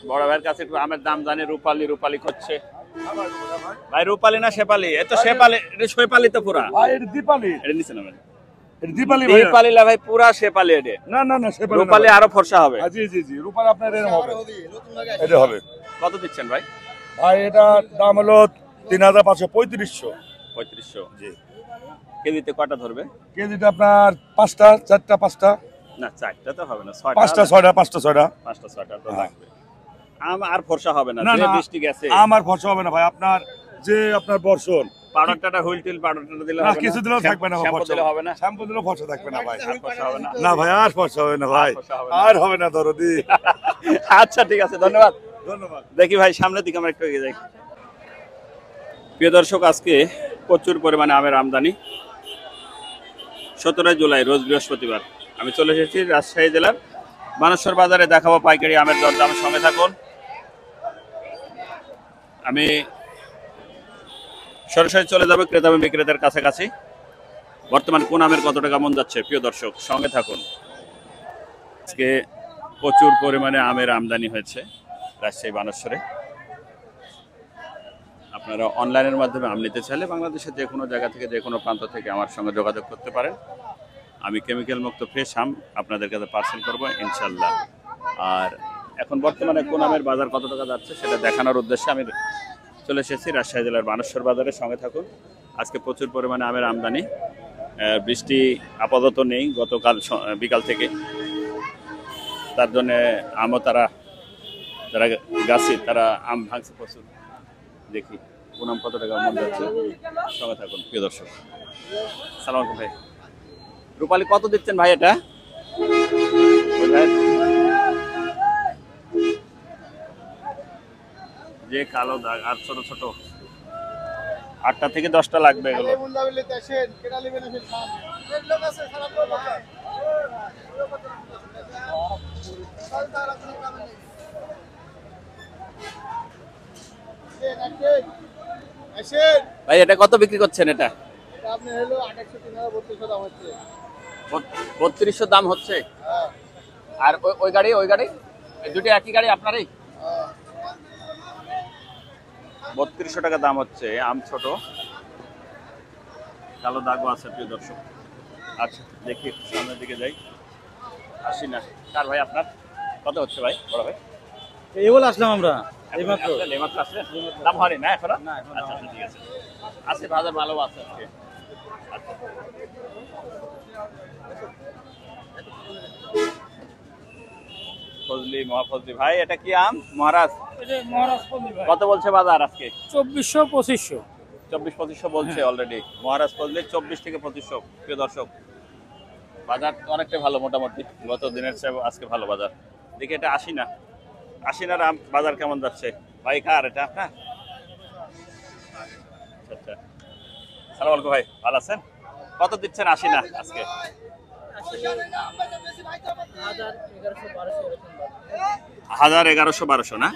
বড় ভাইয়ের কাছে একটু আমের দাম জানি। রূপালী রূপালী করছে ভাই। রূপালী না শেপালি? এ তো শেপালি, এটা শেপালি তো পুরা ভাই এটা দীপালি। এটা নিচে নামেন। এটা দীপালি ভাই। দীপালি না ভাই, পুরা শেপালি এটা। না না না শেপালি। রূপালী আরো ফর্সা হবে। জি জি জি, রূপালী আপনার এরকম হবে। এটা হবে। কত দিচ্ছেন ভাই? ভাই এটা দাম হলো 3500 3500। 3500 জি। কেজিতে কয়টা ধরবে? কেজিটা আপনার 5টা 4টা 5টা। না 4টা তো হবে না, 6টা 5টা 6টা 5টা 6টা 5টা 6টা তো লাগবে। আম আর ফর্সা হবে না, যে বৃষ্টি গেছে। আমার ফর্সা হবে না ভাই, আপনার যে আপনার বর্ষণ পাউডারটা হুইল টিল পাউডারটা দিলে না, হবে না, কিছু দিলেও থাকবে না, শ্যাম্পু দিলে হবে না, শ্যাম্পু দিলেও ফর্সা থাকবে না ভাই। আর ফর্সা হবে না। না ভাই আর ফর্সা হবে না ভাই, আর হবে না দরদি। আচ্ছা ঠিক আছে, ধন্যবাদ ধন্যবাদ। দেখি ভাই সামনের দিকে আমরা একটু এগিয়ে যাই। প্রিয় দর্শক, আজকে প্রচুর পরিমাণে আমের আমদানি। 17 জুলাই রোজ বৃহস্পতিবার আমি চলে এসেছি রাজশাহী জেলার বানেশ্বর বাজারে। দেখাবো পাইকারি আমের দরদাম, সঙ্গে থাকুন। আমি সরাসরি চলে যাবো ক্রেতা এবং বিক্রেতার কাছাকাছি। বর্তমান কোন আমের কত টাকা মন যাচ্ছে, প্রিয় দর্শক সঙ্গে থাকুন। আজকে প্রচুর পরিমাণে আমের আমদানি হয়েছে রাজশাহী বানেশ্বরে। আপনারা অনলাইনের মাধ্যমে আম নিতে চাইলে বাংলাদেশের যে কোনো জায়গা থেকে, যে কোনো প্রান্ত থেকে আমার সঙ্গে যোগাযোগ করতে পারেন। আমি কেমিক্যাল মুক্ত ফ্রেশ আম আপনাদের কাছে পার্সেল করবো ইনশাল্লাহ। আর এখন বর্তমানে কোন আমের বাজার কত টাকা যাচ্ছে সেটা দেখানোর উদ্দেশ্যে আমি চলে এসেছি রাজশাহী জেলার বানেশ্বর বাজারে। সঙ্গে থাকুন। আজকে প্রচুর পরিমাণে আমের আমদানি। বৃষ্টি আপাতত নেই গতকাল বিকাল থেকে, তার জন্য আমও যারা গাছি তারা আম ভাঙছে প্রচুর। দেখি কোন আম কত টাকা মন যাচ্ছে, সঙ্গে থাকুন প্রিয় দর্শক। সালাম আলাইকুম ভাই। রূপালী কত দিচ্ছেন ভাই এটা? যে কালো দাগ আর ছোট ছোট 8টা থেকে 10টা লাগবে এগুলো। ভাই এটা কত বিক্রি করছেন? এটা 3200 দাম হচ্ছে। আর ওই গাড়ি দুটো একই গাড়ি আপনারই? 3200 টাকা দাম হচ্ছে। আম ছোট, কালো দাগও আছে প্রিয় দর্শক। আচ্ছা দেখি সামনের দিকে যাই। আসি না কার ভাই, আপনার কত হচ্ছে ভাই? বড় ভাই এই বলে আসলাম আমরা এইমাত্র। দাম হয়নি না এখনো? আচ্ছা ঠিক আছে, আছে বাজার ভালো আছে আজকে। আচ্ছা ফজলি, মহাফজলি ভাই, এটা কি আম? মহারাজ। কত বলছে বাজার আজকে? 2400 2500। 24-2500 বলছে অলরেডি। মহারাজ ফজলি 24 থেকে 2500। প্রিয় দর্শক, বাজার অনেকটাই ভালো, মোটামুটি গত দিনের চেয়ে আজকে ভালো বাজার। দেখি এটা আশিনার আম বাজার কেমন যাচ্ছে ভাই? কার এটা আপনার? আচ্ছা সালাম আলাইকুম ভাই, ভালো আছেন? কত দিচ্ছেন আশিনা আজকে? 1000 1100 1200 না?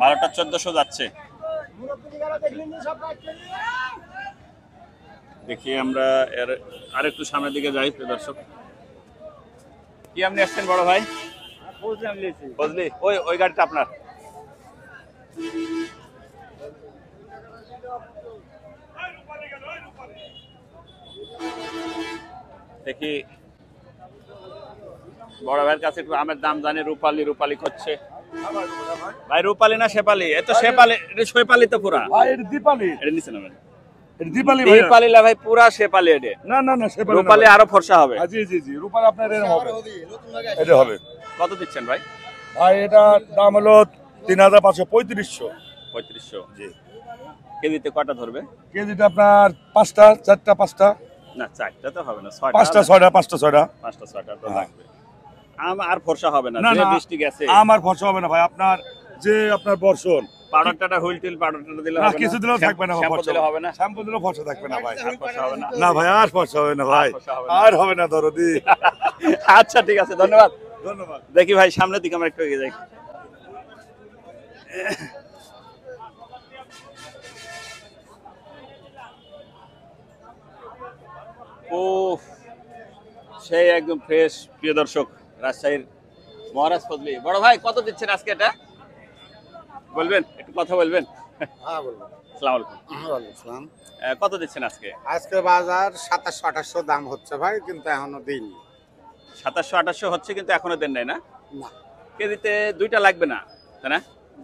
12টা 1400 যাচ্ছে। দেখি আমরা এর আরেকটু সামনের দিকে যাই প্রিয় দর্শক। কি আপনি আসছেন বড় ভাই? ফজলি, ওই গাড়িটা আপনার? দেখি বড় ভাইয়ের কাছে একটু আমের দাম জানি। রূপালী করছে ভাই। রূপালী না শেপালি? এ তো শেপালি, এটা শেপালি তো পুরা ভাই এটা দীপালি। এটা নিচে নামেন। এটা দীপালি ভাই। দীপালি না ভাই, পুরা শেপালি এটা। না না না শেপালি। রূপালী আরো ফর্সা হবে। জি জি জি, রূপালী আপনার এরকম হবে। এটা হবে। কত দিচ্ছেন ভাই? ভাই এটা দাম হলো 3500 3500। 3500 জি। কেজিতে কয়টা ধরবে? কেজিটা আপনার 5টা 4টা 5টা। না 4টা তো হবে না, 5টা 6টা 5টা 6টা 5টা 6টা তো লাগবে। আম আর ফর্সা হবে না, যে বৃষ্টি গেছে। আমার ফর্সা হবে না ভাই, আপনার যে আপনার বর্ষণ পাউডারটা হুইল টিল পাউডারটা দিলে না, হবে না, কিছু দিলেও থাকবে না, শ্যাম্পু দিলে হবে না, শ্যাম্পু দিলেও ফর্সা থাকবে না ভাই। আর ফর্সা হবে না। না ভাই আর ফর্সা হবে না ভাই, আর হবে না দরদি। আচ্ছা ঠিক আছে, ধন্যবাদ। ধন্যবাদ। দেখি ভাই সামনের দিকে আমরা একটু এগিয়ে যাই। ও সেই একদম ফ্রেশ প্রিয় দর্শক, রাজশাহীর মহারাজ ফজলি। বড় ভাই কত দিচ্ছেন আজকে এটা বলবেন, একটু কথা বলবেন। হ্যাঁ বলবো। আসসালামু আলাইকুম। ওয়ালাইকুম আসসালাম। কত দিচ্ছেন আজকে? আজকে বাজার 2700-2800 দাম হচ্ছে ভাই, কিন্তু এখনো দিইনি। 2700-2800 হচ্ছে, কিন্তু এখনো দেন নাই না? না, কেজিতে দুইটা লাগবে না, তাই না?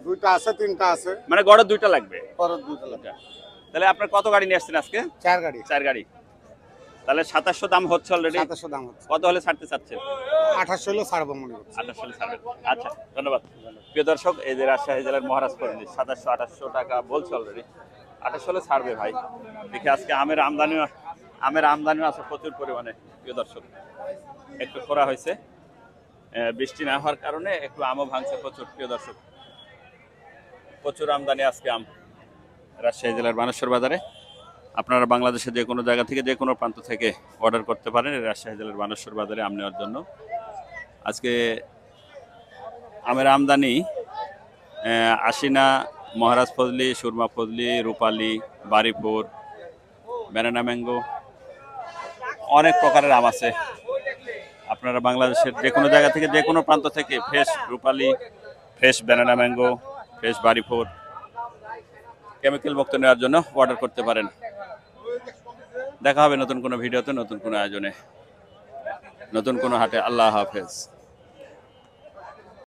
দুইটা আছে, তিনটা আছে, মানে গড়ে দুইটা লাগবে। পরের দুইটা লাগে। তাহলে আপনার কত গাড়ি নিয়ে আসছেন আজকে? 4 গাড়ি। 4 গাড়ি। তাহলে 2700 দাম হচ্ছে অলরেডি। 2700 দাম হচ্ছে। কত হলে ছাড়তে চাচ্ছেন? 2800 হলে ছাড়বো মনে করছি। 2800 হলে ছাড়বেন। আচ্ছা, ধন্যবাদ। প্রিয় দর্শক, এই যে রাজশাহী জেলার মহারাজ ফজলি 2700-2800 টাকা বলছে অলরেডি। 2800 হলে ছাড়বে ভাই। দেখি আজকে আমের আমদানিও আছে প্রচুর পরিমাণে। প্রিয় দর্শক, একটু খরা হয়েছে, বৃষ্টি না হওয়ার কারণে একটু আমও ভাঙছে প্রচুর। প্রিয় দর্শক, প্রচুর আমদানি আজকে আম রাজশাহী জেলার বানেশ্বর বাজারে। আপনারা বাংলাদেশের যে কোনো জায়গা থেকে, যে কোনো প্রান্ত থেকে অর্ডার করতে পারেন এই রাজশাহী জেলার বানেশ্বর বাজারে আম নেওয়ার জন্য। আজকে আমের আমদানি আশিনা, মহারাজ ফজলি, সুরমা ফজলি, রূপালি, বারিপুর, ব্যানানা ম্যাঙ্গো, অনেক প্রকারের আম আছে। আপনারা বাংলাদেশের যে কোনো জায়গা থেকে, যে কোনো প্রান্ত থেকে ফ্রেশ রূপালি, fresh banana mango, fresh Baripur chemical মুক্ত নেওয়ার জন্য অর্ডার করতে পারেন। দেখা হবে নতুন কোনো ভিডিওতে, নতুন কোনো আয়োজনে, নতুন কোনো হাটে। আল্লাহ হাফেজ।